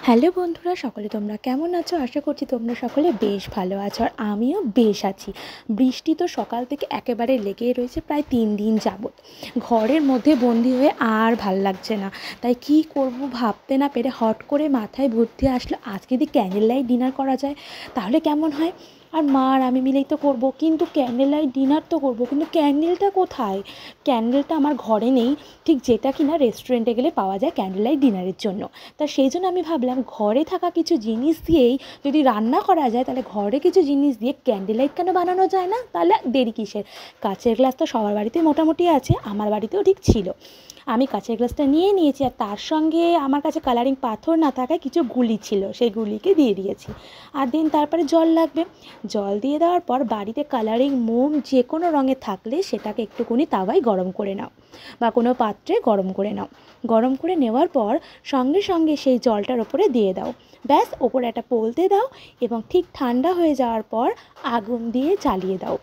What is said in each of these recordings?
Hello বন্ধুরা, সকলে তোমরা কেমন আছো? আশা করছি তোমরা সকলে বেশ ভালো আছো, আর আমিও বেশ আছি। বৃষ্টি তো সকাল থেকে একেবারে লেগেই রয়েছে, প্রায় 3 দিন যাবত। ঘরের মধ্যে বন্দি হয়ে আর ভাল লাগছে না, তাই কি করব ভাবতে না পেরে হট করে মাথায় বুদ্ধি আসলো, আজকে যদি ক্যান্ডেল লাইট ডিনার করা যায় তাহলে কেমন হয়। আর মা আর আমি মিলেই তো করবো, কিন্তু ক্যান্ডেল লাইট ডিনার তো করবো, কিন্তু ক্যান্ডেলটা কোথায়? ক্যান্ডেলটা আমার ঘরে নেই, ঠিক যেটা কিনা রেস্টুরেন্টে গেলে পাওয়া যায় ক্যান্ডেল লাইট ডিনারের জন্য। তা সেই জন্য আমি ভাবলাম ঘরে থাকা কিছু জিনিস দিয়েই যদি রান্না করা যায়, তাহলে ঘরে কিছু জিনিস দিয়ে ক্যান্ডেল লাইট কেন বানানো যায় না? তাহলে দেরি কিসের? কাচের গ্লাস তো সবার বাড়িতেই মোটামুটি আছে, আমার বাড়িতেও ঠিক ছিল। আমি কাচের গ্লাসটা নিয়ে নিয়েছি, আর তার সঙ্গে আমার কাছে কালারিং পাথর না থাকায় কিছু গুলি ছিল, সেই গুলিকে দিয়ে দিয়েছি। আর দিন তারপরে জল লাগবে, জল দিয়ে দেওয়ার পর বাড়িতে কালারিং মোম যে কোনো রঙের থাকলে সেটাকে একটুকুনি তাওয়ায় গরম করে নাও, বা কোনো পাত্রে গরম করে নাও। গরম করে নেওয়ার পর সঙ্গে সঙ্গে সেই জলটার ওপরে দিয়ে দাও, ব্যাস ওপরে একটা পলতে দাও, এবং ঠিক ঠান্ডা হয়ে যাওয়ার পর আগুন দিয়ে জ্বালিয়ে দাও।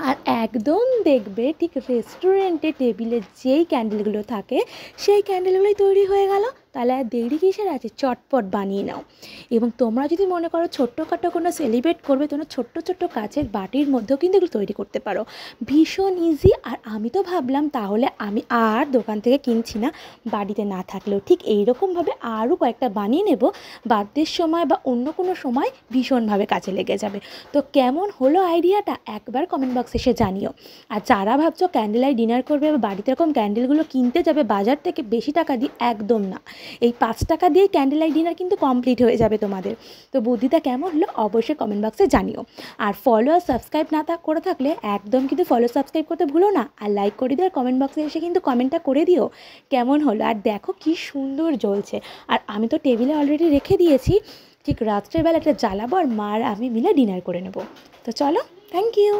আর একদম দেখবে ঠিক রেস্টুরেন্টে টেবিলে যেই ক্যান্ডেলগুলো থাকে সেই ক্যান্ডেলগুলোই তৈরি হয়ে গেল। তাহলে আর দেরি কিসের আছে? চটপট বানিয়ে নাও। এবং তোমরা যদি মনে করো ছোট্টখাটো কোনো সেলিব্রেট করবে, তোমরা ছোট্ট ছোট্ট কাচের বাটির মধ্যেও কিন্তু এগুলো তৈরি করতে পারো, ভীষণ ইজি। আর আমি তো ভাবলাম তাহলে আমি আর দোকান থেকে কিনছি না, বাড়িতে না থাকলেও ঠিক এইরকমভাবে আরও কয়েকটা বানিয়ে নেব, বার্থডের সময় বা অন্য কোনো সময় ভীষণভাবে কাজে লেগে যাবে। তো কেমন হলো আইডিয়াটা একবার কমেন্ট বক্সে এসে জানিও। আর যারা ভাবছো ক্যান্ডেল লাইট ডিনার করবে বা বাড়িতে এরকম ক্যান্ডেলগুলো কিনতে যাবে বাজার থেকে বেশি টাকা দিয়ে, একদম না। এই 5 টাকা দিয়ে ক্যান্ডেল লাইট ডিনার কিন্তু কমপ্লিট হয়ে যাবে তোমাদের। তো বুদ্ধিটা কেমন হলো অবশ্যই কমেন্ট বক্সে জানিও। আর ফলো আর সাবস্ক্রাইব না করে থাকলে একদম কিন্তু ফলো সাবস্ক্রাইব করতে ভুলো না, আর লাইক করে দিও, আর কমেন্ট বক্সে এসে কিন্তু কমেন্টটা করে দিও কেমন হলো। আর দেখো কি সুন্দর জ্বলছে, আর আমি তো টেবিলে অলরেডি রেখে দিয়েছি, ঠিক রাত্রেবেলা একটা জ্বালাবো, আর মা আর আমি মিলে ডিনার করে নেব। তো চলো, থ্যাংক ইউ।